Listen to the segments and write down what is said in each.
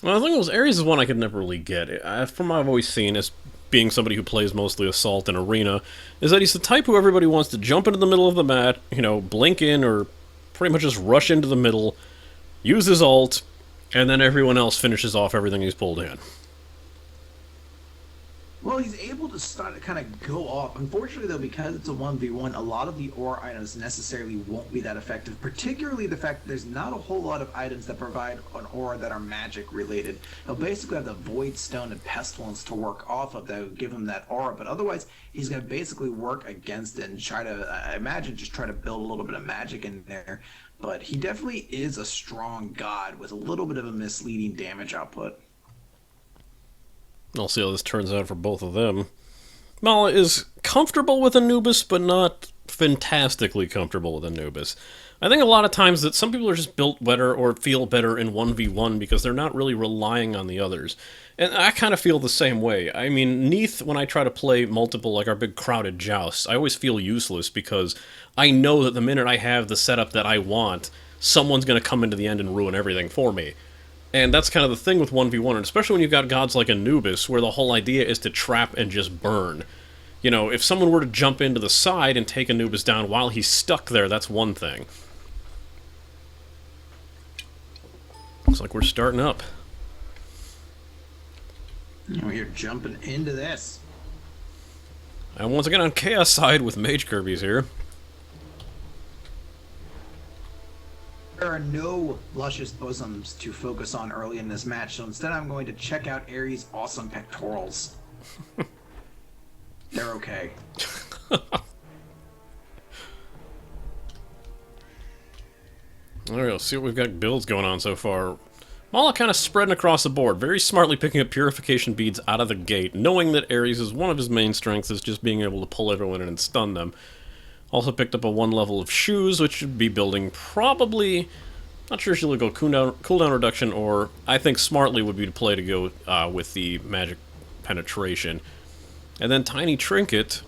Well, the thing was, Ares is one I could never really get. From what I've always seen as being somebody who plays mostly Assault and Arena, is that he's the type who everybody wants to jump into the middle of the mat, blink in or pretty much just rush into the middle, use his ult, and then everyone else finishes off everything he's pulled in. Well, he's able to start to kind of go off. Unfortunately, though, because it's a 1v1, a lot of the aura items necessarily won't be that effective, particularly the fact that there's not a whole lot of items that provide an aura that are magic related. He'll basically have the Void Stone and Pestilence to work off of that would give him that aura, but otherwise, he's going to basically work against it and try to, I imagine, just try to build a little bit of magic in there. But he definitely is a strong god with a little bit of a misleading damage output. I'll see how this turns out for both of them. Mala is comfortable with Anubis, but not fantastically comfortable with Anubis. I think a lot of times that some people are just built better or feel better in 1v1 because they're not really relying on the others. And I kind of feel the same way. I mean, Neath, when I try to play multiple, like our big crowded jousts, I always feel useless because I know that the minute I have the setup that I want, someone's going to come into the end and ruin everything for me. And that's kind of the thing with 1v1, and especially when you've got gods like Anubis, where the whole idea is to trap and just burn. If someone were to jump into the side and take Anubis down while he's stuck there, that's one thing. Looks like we're starting up. We're jumping into this. And once again on Chaos side with Magekirbys here. There are no luscious bosoms to focus on early in this match, so instead I'm going to check out Ares' awesome pectorals. They're okay. Alright, let's see what we've got builds going on so far. Mala kind of spreading across the board, very smartly picking up Purification Beads out of the gate, knowing that Ares is one of his main strengths is just being able to pull everyone in and stun them. Also picked up a 1 level of shoes, which should be building probably... Not sure if she'll go cooldown reduction, or I think smartly would be to play to go with the magic penetration. And then Tiny Trinket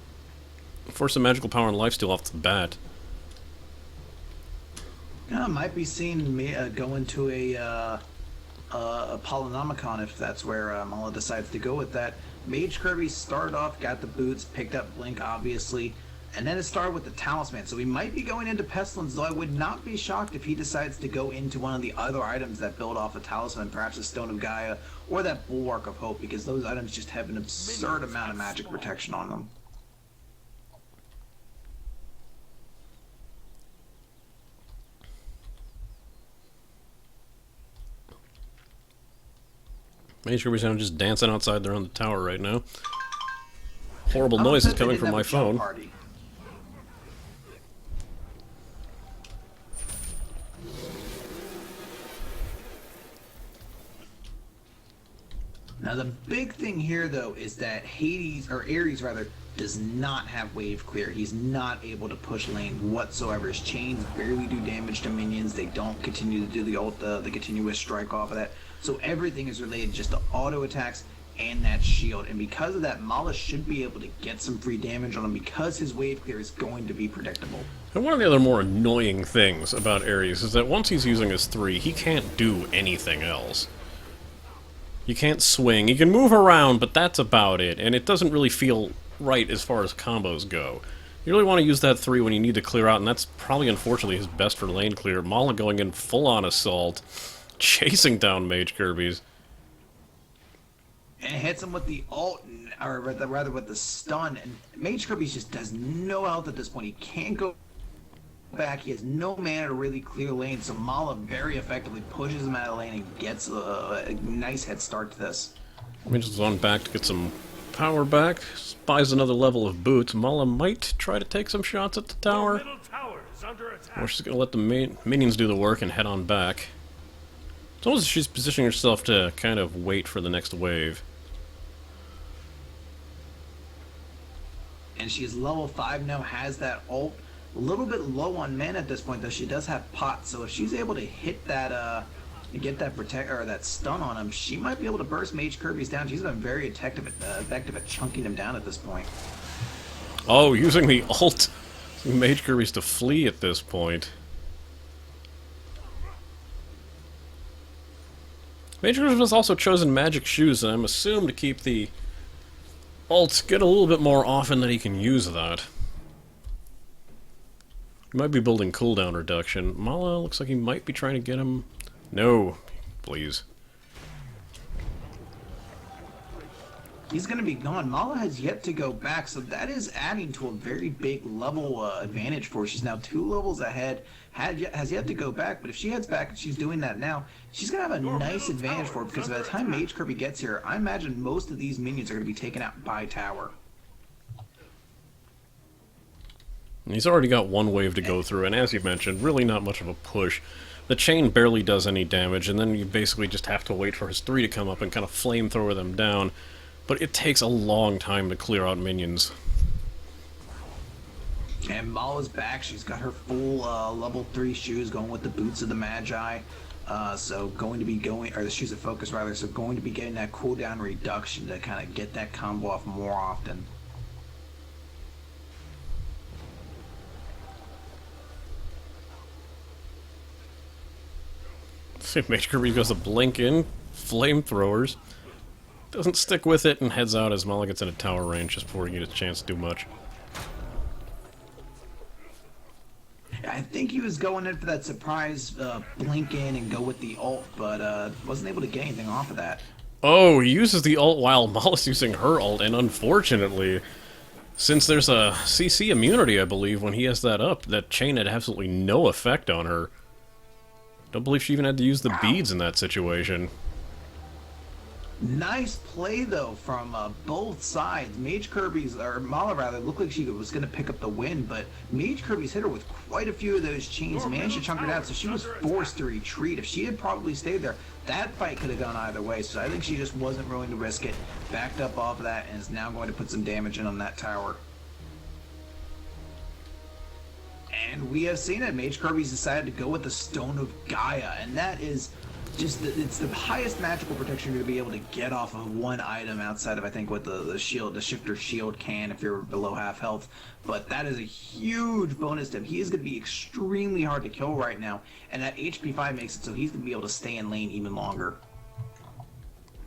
for some magical power and lifesteal off the bat. Might be seeing me go into a Polynomicon if that's where Mala decides to go with that. Magekirbys started off, got the boots, picked up Blink, obviously. And then it started with the Talisman, so he might be going into Pestilence, though I would not be shocked if he decides to go into one of the other items that build off a Talisman, perhaps a Stone of Gaia, or that Bulwark of Hope, because those items just have an absurd amount of magic protection on them. Magekirbys are just dancing outside there on the tower right now. Horrible noises coming from my phone. Party. Now the big thing here, though, is that Ares rather, does not have wave clear. He's not able to push lane whatsoever. His chains barely do damage to minions. They don't continue to do the continuous strike off of that. So everything is related just to auto attacks and that shield. And because of that, Mala should be able to get some free damage on him because his wave clear is going to be predictable. And one of the other more annoying things about Ares is that once he's using his 3, he can't do anything else. You can't swing. You can move around, but that's about it. And it doesn't really feel right as far as combos go. You really want to use that 3 when you need to clear out, and that's probably, unfortunately, his best for lane clear. Mala going in full-on assault, chasing down Magekirbys. And hits him with the ult, or rather with the stun, and Magekirbys just does no health at this point. He can't go back. He has no mana to really clear lane, so Mala very effectively pushes him out of lane and gets a nice head start to this. Mage's on back to get some power back. Buys another level of boots. Mala might try to take some shots at the tower. Or she's going to let the minions do the work and head on back. It's almost as she's positioning herself to kind of wait for the next wave. And she is level 5 now, has that ult. A little bit low on mana at this point, though. She does have pot, so if she's able to hit that, get that that stun on him, she might be able to burst Magekirbys down. She's been very effective at chunking him down at this point. Oh, using the ult, Magekirbys to flee at this point. Magekirbys has also chosen magic shoes, and I'm assumed to keep the ults get a little bit more often that he can use that. He might be building cooldown reduction. Mala looks like he might be trying to get him... No, please. He's going to be gone. Mala has yet to go back, so that is adding to a very big level advantage for her. She's now 2 levels ahead, has yet to go back, but if she heads back and she's doing that now, she's going to have a nice advantage for her, because by the time Magekirbys gets here, I imagine most of these minions are going to be taken out by tower. He's already got one wave to go through, and as you mentioned, really not much of a push. The chain barely does any damage, and then you basically just have to wait for his 3 to come up and kind of flamethrower them down. But it takes a long time to clear out minions. And Mala's back. She's got her full level 3 shoes going with the boots of the Magi. So going to be going, or the shoes of focus rather, so going to be getting that cooldown reduction to kind of get that combo off more often. Magekirbys goes to blink in, flamethrowers. Doesn't stick with it and heads out as Mala gets into tower range just before he gets a chance to do much. I think he was going in for that surprise blink in and go with the ult, but wasn't able to get anything off of that. Oh, he uses the ult while Mala's using her ult, and unfortunately, since there's a CC immunity, I believe, when he has that up, that chain had absolutely no effect on her. Don't believe she even had to use the beads in that situation. Nice play, though, from both sides. Magekirbys, or Mala rather, looked like she was going to pick up the win, but Magekirbys hit her with quite a few of those chains, managed to chunk her down, so she was forced to retreat. If she had probably stayed there, that fight could have gone either way, so I think she just wasn't willing to risk it, backed up off of that, and is now going to put some damage in on that tower. And we have seen it. Magekirbys decided to go with the Stone of Gaia, and that is just it's the highest magical protection you're going to be able to get off of one item outside of, I think, what the shield, the shifter shield can if you're below half health. But that is a huge bonus to him. He is going to be extremely hard to kill right now, and that HP 5 makes it so he's going to be able to stay in lane even longer.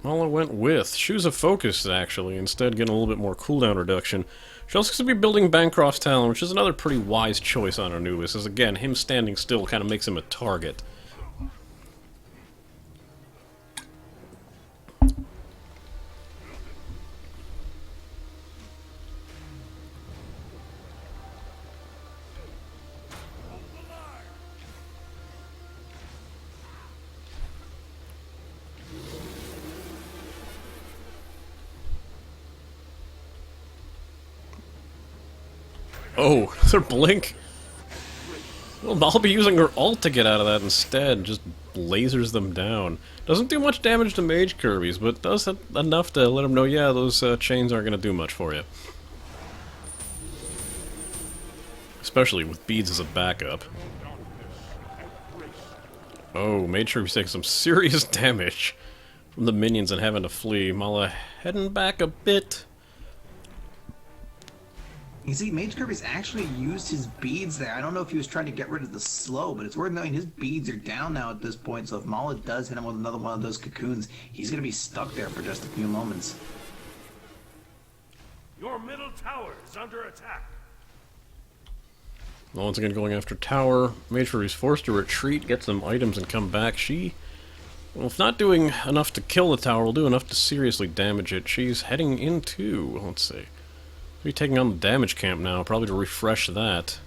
Mala went with Shoes of Focus, actually, instead getting a little bit more cooldown reduction. She also seems to be building Bancroft's Talon, which is another pretty wise choice on Anubis, as again, him standing still kind of makes him a target. Oh, their blink. Well, I'll be using her ult to get out of that instead. Just lasers them down. Doesn't do much damage to Magekirbys, but does enough to let them know, yeah, those chains aren't going to do much for you. Especially with beads as a backup. Oh, Magekirbys taking some serious damage from the minions and having to flee. Mala heading back a bit. You see, Magekirbys actually used his beads there. I don't know if he was trying to get rid of the slow, but it's worth knowing his beads are down now at this point, so if Mala does hit him with another one of those cocoons, he's going to be stuck there for just a few moments. Your middle tower is under attack. Well, once again going after tower. Magekirbys forced to retreat, get some items, and come back. She, well, if not doing enough to kill the tower, will do enough to seriously damage it. She's heading into, let's see, be taking on the damage camp now, probably to refresh that.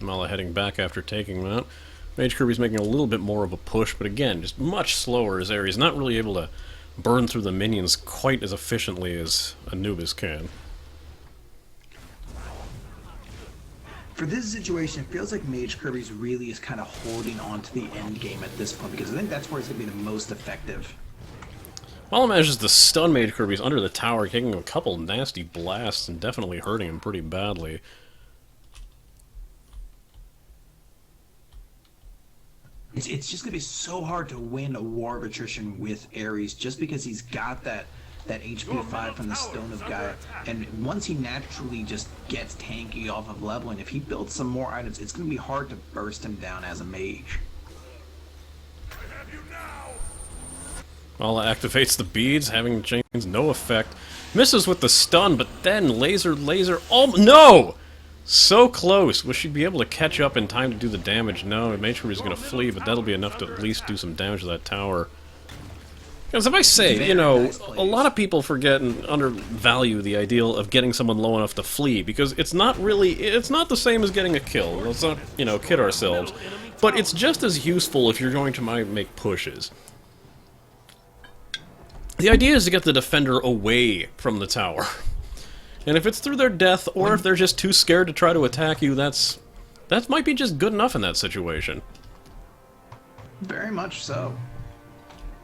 Mala heading back after taking that. Magekirbys making a little bit more of a push, but again, just much slower as Ares, not really able to burn through the minions quite as efficiently as Anubis can. For this situation, it feels like Magekirbys really is kind of holding on to the end game at this point, because I think that's where it's going to be the most effective. Mala manages to stun Magekirbys under the tower, taking a couple nasty blasts and definitely hurting him pretty badly. It's just gonna be so hard to win a war of attrition with Ares just because he's got that HP of 5 from the Stone of Gaia, and once he naturally just gets tanky off of leveling, if he builds some more items, it's gonna be hard to burst him down as a mage. Mala activates the beads, having chains no effect. Misses with the stun, but then laser. Oh no! So close. Will she be able to catch up in time to do the damage? No, Magekirbys is going to flee, but that'll be enough to at least do some damage to that tower. Because if I say, you know, a lot of people forget and undervalue the ideal of getting someone low enough to flee, because it's not the same as getting a kill. Let's not, you know, kid ourselves. But it's just as useful if you're going to make pushes. The idea is to get the defender away from the tower. And if it's through their death, or if they're just too scared to try to attack you, that might be just good enough in that situation. Very much so.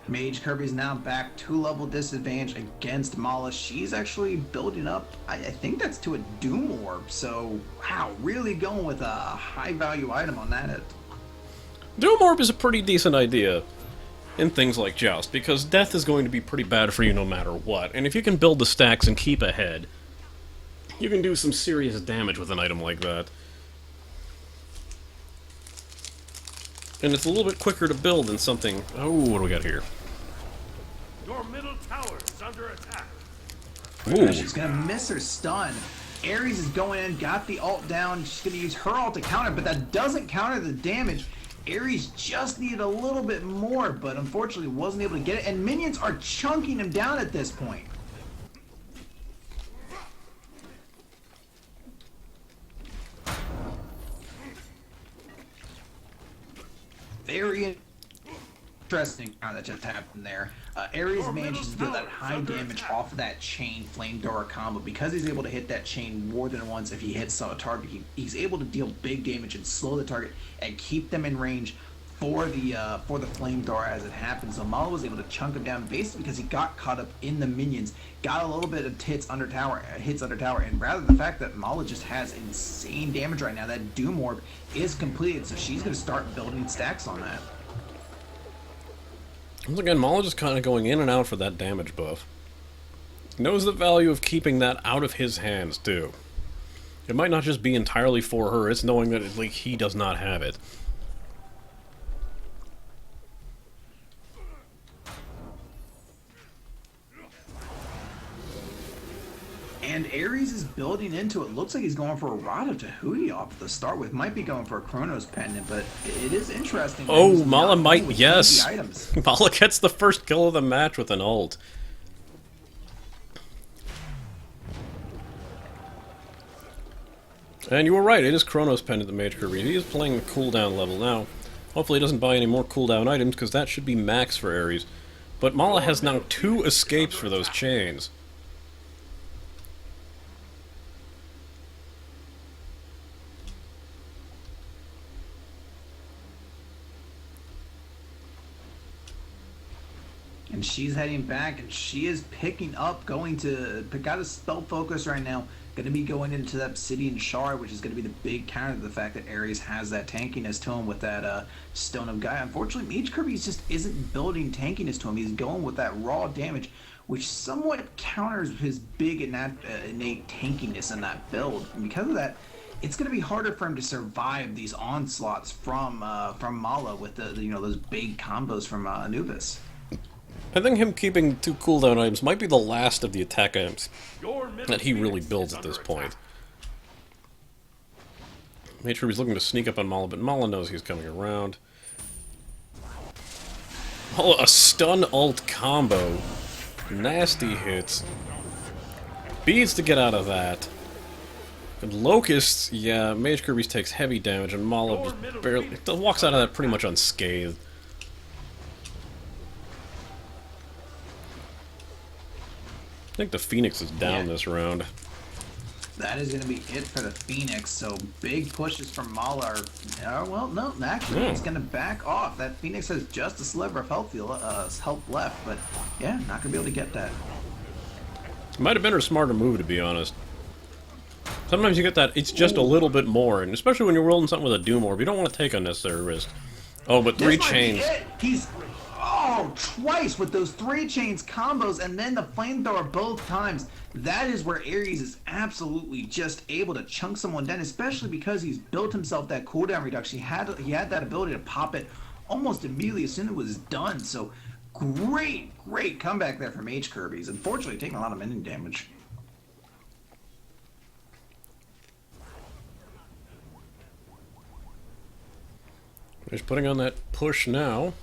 Magekirbys now back 2-level disadvantage against Mala. She's actually building up, I think that's to a Doom Orb, so wow, really going with a high value item on that end. Doom Orb is a pretty decent idea in things like Joust, because death is going to be pretty bad for you no matter what, and if you can build the stacks and keep ahead, you can do some serious damage with an item like that. And it's a little bit quicker to build than something... Oh, what do we got here? Your middle tower is under attack. Ooh. She's gonna miss her stun. Ares is going in, got the ult down. She's gonna use her ult to counter, but that doesn't counter the damage. Ares just needed a little bit more, but unfortunately wasn't able to get it, and minions are chunking him down at this point. Very interesting how that just happened there. Ares manages to get that high damage off of that chain flamethrower combo. Because he's able to hit that chain more than once if he hits a target, he's able to deal big damage and slow the target and keep them in range for the flamethrower as it happens. So Mala was able to chunk him down basically because he got caught up in the minions, got a little bit of hits under tower, and rather the fact that Mala just has insane damage right now, that Doom Orb is completed, so she's going to start building stacks on that. Once again, Mala just kind of going in and out for that damage buff. Knows the value of keeping that out of his hands, too. It might not just be entirely for her, it's knowing that like, he does not have it. And Ares is building into it. Looks like he's going for a Rod of Tahuti off the start with. Might be going for a Chronos Pendant, but it is interesting. Oh, Mala might, with yes. items. Mala gets the first kill of the match with an ult. And you were right, it is Chronos Pendant the Magekirbys. He is playing the cooldown level now. Hopefully he doesn't buy any more cooldown items, because that should be max for Ares. But Mala has now 2 escapes for those chains. And she's heading back, and she is picking up, got a spell focus right now. Going to be going into that Obsidian Shard, which is going to be the big counter to the fact that Ares has that tankiness to him with that Stone of Gaia. Unfortunately, Magekirbys just isn't building tankiness to him. He's going with that raw damage, which somewhat counters his big innate tankiness in that build. And because of that, it's going to be harder for him to survive these onslaughts from Mala with those big combos from Anubis. I think him keeping 2 cooldown items might be the last of the attack items that he really builds at this point. Made sure he's looking to sneak up on Mala, but Mala knows he's coming around. Oh, a stun ult combo. Nasty hits. Beads to get out of that. And Locusts, yeah, Magekirbys takes heavy damage, and Mala just barely walks out of that pretty much unscathed. I think the Phoenix is down this round. That is going to be it for the Phoenix, so big pushes from Mala well, no, actually, it's going to back off. That Phoenix has just a sliver of health left, but yeah, not going to be able to get that. Might have been her smarter move, to be honest. Sometimes you get that, it's just a little bit more, and especially when you're rolling something with a Doom Orb, you don't want to take unnecessary risk. Oh, but three This might be chains. it. He's twice with those 3 chains combos and then the flamethrower both times. That is where Ares is absolutely just able to chunk someone down, especially because he's built himself that cooldown reduction. He had that ability to pop it almost immediately as soon as it was done. So great comeback there from Magekirbys. Unfortunately, taking a lot of minion damage. He's putting on that push now.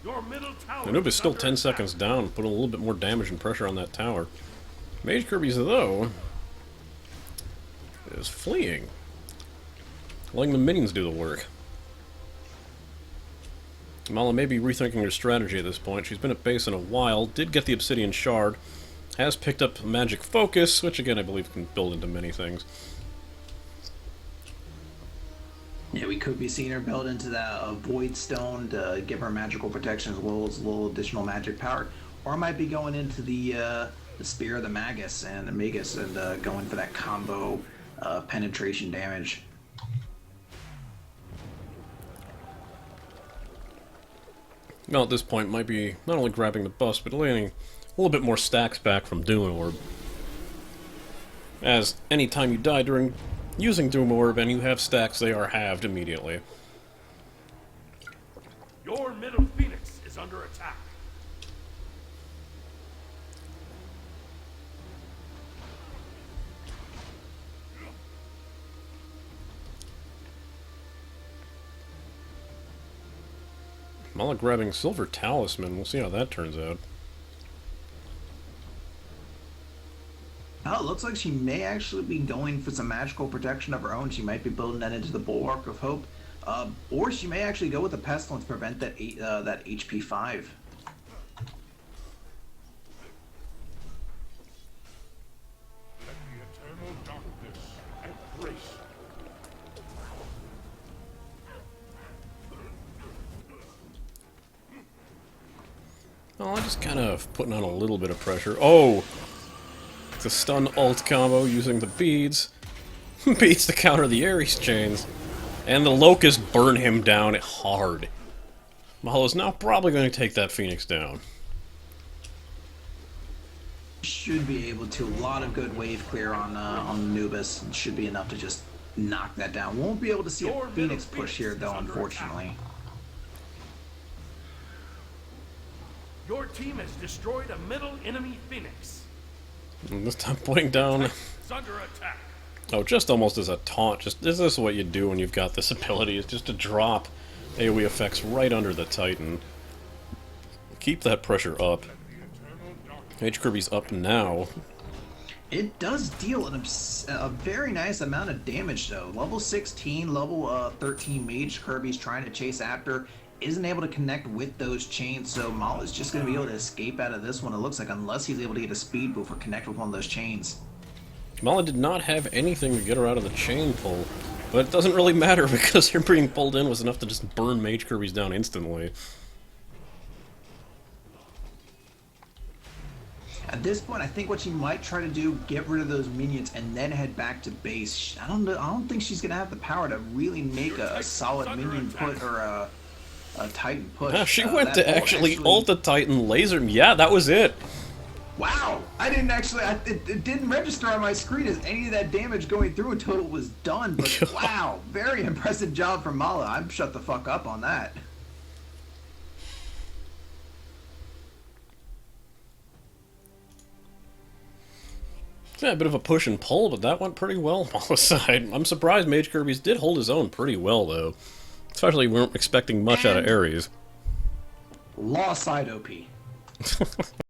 Your middle tower Anubis is still under 10 attack. seconds down, putting a little bit more damage and pressure on that tower. Magekirbys, though, is fleeing. Letting the minions do the work. Mala may be rethinking her strategy at this point. She's been at base in a while, did get the Obsidian Shard, has picked up Magic Focus, which again I believe can build into many things. Yeah, we could be seeing her build into that Void Stone to give her magical protection as well as a little additional magic power. Or might be going into the Spear of the Magus and going for that combo penetration damage. Well, at this point, might be not only grabbing the bust, but laying a little bit more stacks back from Doom Orb. As any time you die during using Doom Orb and you have stacks, they are halved immediately. Your middle phoenix is under attack. Mala grabbing Silver Talisman. We'll see how that turns out. Oh, it looks like she may actually be going for some magical protection of her own. She might be building that into the Bulwark of Hope. Or she may actually go with the Pestilence to prevent that that HP 5. Let the eternal darkness embrace. Oh, I'm just kind of putting on a little bit of pressure. Oh! It's a stun ult combo using the beads. Beats to counter the Ares chains. And the Locust burn him down hard. Mahalo's now probably going to take that Phoenix down. Should be able to. A lot of good wave clear on Anubis. Should be enough to just knock that down. Won't be able to see a Phoenix push here though, unfortunately. Your team has destroyed a middle enemy phoenix. And this time putting down... Is under attack. Oh, just almost as a taunt. Just this is what you do when you've got this ability, is just to drop AoE effects right under the Titan. Keep that pressure up. Magekirbys up now. It does deal a very nice amount of damage though. Level 16, level 13 Magekirbys trying to chase after. Isn't able to connect with those chains, so Mal is just going to be able to escape out of this one, it looks like, unless he's able to get a speed boost or connect with one of those chains. Mala did not have anything to get her out of the chain pull, but it doesn't really matter because her being pulled in was enough to just burn Magekirbys down instantly. At this point, I think what she might try to do, get rid of those minions and then head back to base. I don't think she's going to have the power to really make a solid minion put or a Titan push. Yeah, she went to That actually ult the Titan laser. Yeah, that was it. Wow! I didn't actually. It didn't register on my screen as any of that damage going through until it was done. But wow, very impressive job from Mala. I'm shut the fuck up on that. Yeah, a bit of a push and pull, but that went pretty well on Mala's side. I'm surprised Magekirbys did hold his own pretty well, though. Especially we weren't expecting much out of Ares. Law side OP.